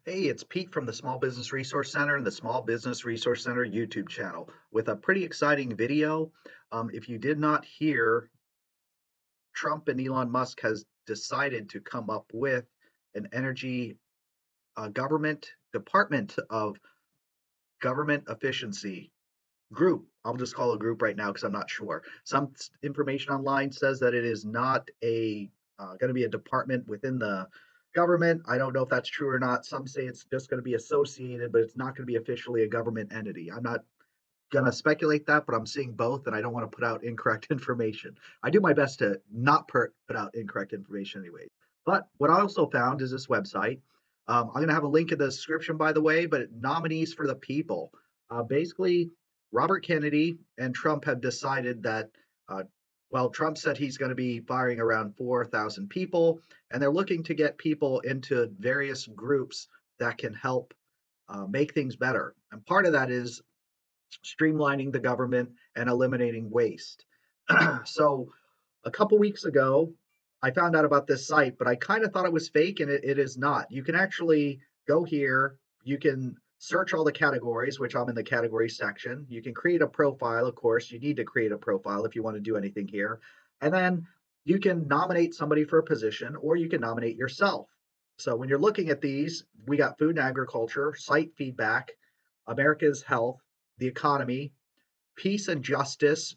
Hey, it's Pete from the Small Business Resource Center and the Small Business Resource Center YouTube channel with a pretty exciting video. If you did not hear, Trump and Elon Musk has decided to come up with an energy government department of government efficiency group. I'll just call it a group right now because I'm not sure. Some information online says that it is not a going to be a department within the government. I don't know if that's true or not. Some say it's just going to be associated, but it's not going to be officially a government entity. I'm not going to speculate that, but I'm seeing both, and I don't want to put out incorrect information. I do my best to not put out incorrect information anyway. But what I also found is this website. I'm going to have a link in the description, by the way, but nominees for the people. Basically, Robert Kennedy and Trump have decided that, uh, well, Trump said he's going to be firing around 4,000 people, and they're looking to get people into various groups that can help make things better. And part of that is streamlining the government and eliminating waste. So a couple weeks ago, I found out about this site, but I kind of thought it was fake, and it is not. You can actually go here, you can search all the categories, which I'm in the category section. You can create a profile, of course. You need to create a profile if you want to do anything here. And then you can nominate somebody for a position, or you can nominate yourself. So when you're looking at these, we got food and agriculture, site feedback, America's health, the economy, peace and justice,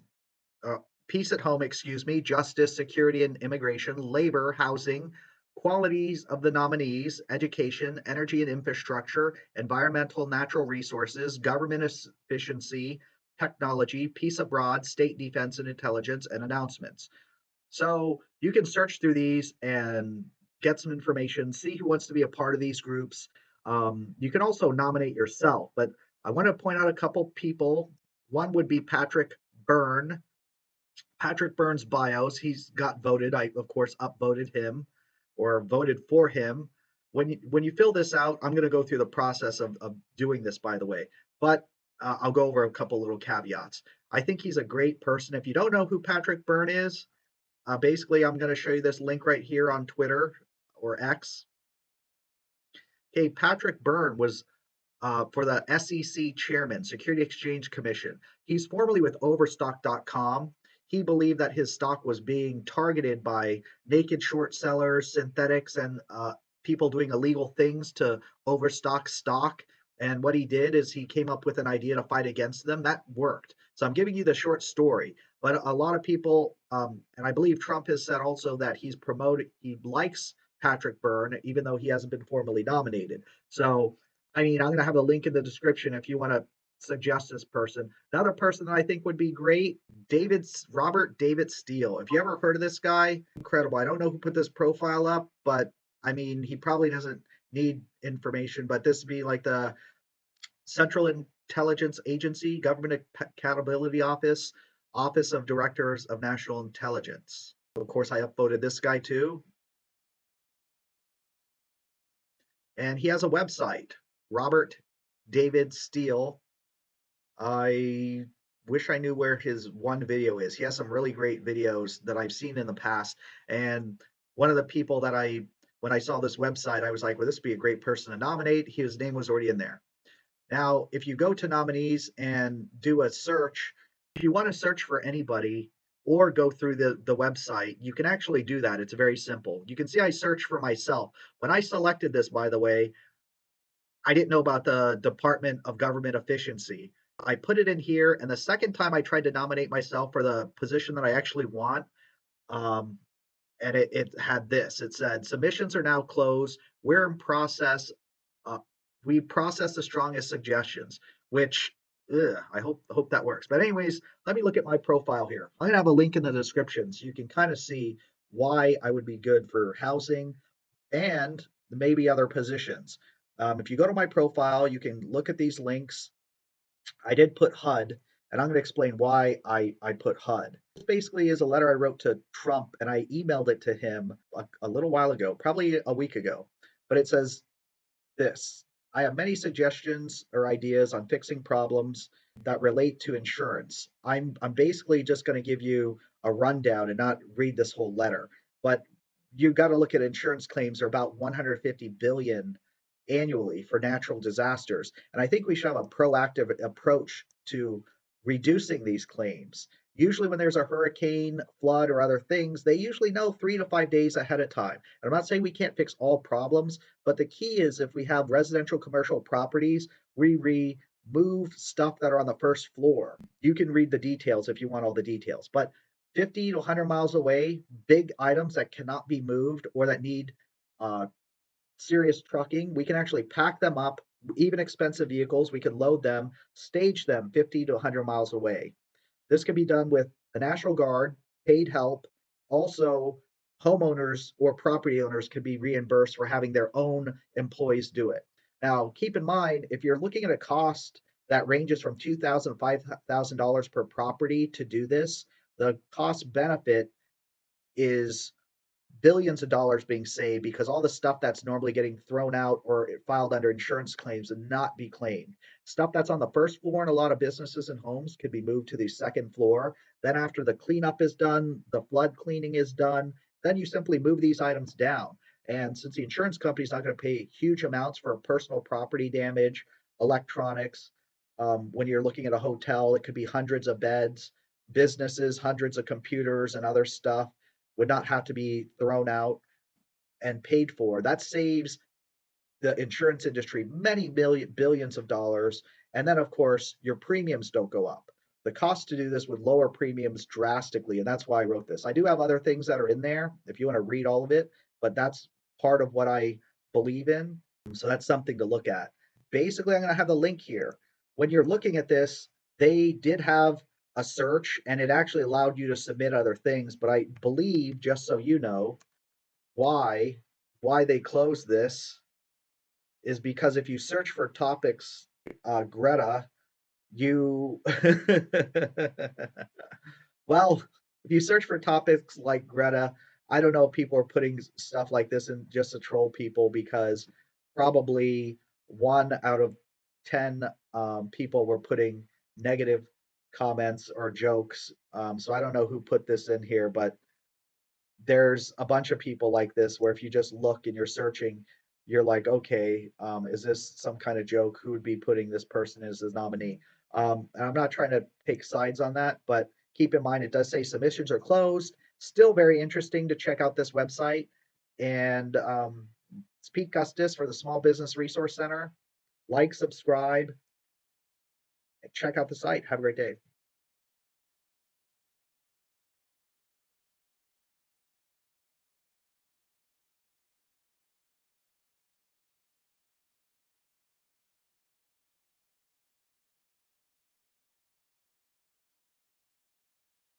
uh, peace at home, excuse me, justice, security and immigration, labor, housing, qualities of the nominees, education, energy and infrastructure, environmental, natural resources, government efficiency, technology, peace abroad, state defense and intelligence, and announcements. So you can search through these and get some information, see who wants to be a part of these groups. You can also nominate yourself, but I want to point out a couple people. One would be Patrick Byrne. Patrick Byrne's bios. He's got voted. I of course upvoted him or voted for him. When you fill this out, I'm going to go through the process of doing this, by the way. But I'll go over a couple little caveats. I think he's a great person. If you don't know who Patrick Byrne is, basically, I'm going to show you this link right here on Twitter or X. Okay, Patrick Byrne was for the SEC chairman, Security Exchange Commission. He's formerly with Overstock.com. He believed that his stock was being targeted by naked short sellers, synthetics, and people doing illegal things to overstock stock. And what he did is he came up with an idea to fight against them. That worked. So I'm giving you the short story. But a lot of people, and I believe Trump has said also that he likes Patrick Byrne, even though he hasn't been formally nominated. So I mean, I'm going to have a link in the description if you want to suggest this person. Another person that I think would be great, Robert David Steele. Have you ever heard of this guy? Incredible. I don't know who put this profile up, but I mean, he probably doesn't need information, but this would be like the Central Intelligence Agency, Government Accountability Office, Office of Directors of National Intelligence. Of course, I upvoted this guy too. And he has a website, Robert David Steele. I wish I knew where his one video is. He has some really great videos that I've seen in the past. And one of the people that when I saw this website, I was like, well, this would be a great person to nominate. His name was already in there. Now, if you go to nominees and do a search, if you want to search for anybody or go through the website, you can actually do that. It's very simple. You can see I searched for myself. When I selected this, by the way, I didn't know about the Department of Government Efficiency. I put it in here, and the second time I tried to nominate myself for the position that I actually want, um, and it had this. It said, submissions are now closed. We're in process. Uh, we process the strongest suggestions, which I hope that works. But anyways, let me look at my profile here. I'm gonna have a link in the description so you can kind of see why I would be good for housing and maybe other positions. If you go to my profile, you can look at these links. I did put HUD, and I'm going to explain why I put HUD. This basically is a letter I wrote to Trump, and I emailed it to him a little while ago, probably a week ago. But it says this: I have many suggestions or ideas on fixing problems that relate to insurance. I'm basically just going to give you a rundown and not read this whole letter. But you got to look at insurance claims are about 150 billion annually for natural disasters. And I think we should have a proactive approach to reducing these claims. Usually, when there's a hurricane, flood, or other things, they usually know 3 to 5 days ahead of time. And I'm not saying we can't fix all problems, but the key is if we have residential commercial properties, we remove stuff that are on the first floor. You can read the details if you want all the details. But 50 to 100 miles away, big items that cannot be moved or that need uh, serious trucking, we can actually pack them up, even expensive vehicles, we can load them, stage them 50 to 100 miles away. This can be done with the National Guard, paid help. Also, homeowners or property owners can be reimbursed for having their own employees do it. Now, keep in mind, if you're looking at a cost that ranges from $2,000 to $5,000 per property to do this, the cost benefit is billions of dollars being saved because all the stuff that's normally getting thrown out or filed under insurance claims and not be claimed. Stuff that's on the first floor in a lot of businesses and homes could be moved to the second floor. Then, after the cleanup is done, the flood cleaning is done, then you simply move these items down. And since the insurance company is not going to pay huge amounts for personal property damage, electronics, when you're looking at a hotel, it could be hundreds of beds, businesses, hundreds of computers, and other stuff would not have to be thrown out and paid for. That saves the insurance industry many billions of dollars. And then, of course, your premiums don't go up. The cost to do this would lower premiums drastically. And that's why I wrote this. I do have other things that are in there if you want to read all of it, but that's part of what I believe in. So that's something to look at. Basically, I'm going to have the link here. When you're looking at this, they did have a search and it actually allowed you to submit other things. But I believe, just so you know, why they closed this is because if you search for topics, Greta, you well, if you search for topics like Greta, I don't know if people are putting stuff like this in just to troll people because probably 1 out of 10 people were putting negative comments or jokes. So I don't know who put this in here, but there's a bunch of people like this where if you just look and you're searching, you're like, okay, is this some kind of joke? Who would be putting this person as a nominee? And I'm not trying to take sides on that, but keep in mind it does say submissions are closed. Still very interesting to check out this website. And it's Pete Custis for the Small Business Resource Center. Like, subscribe, and check out the site. Have a great day.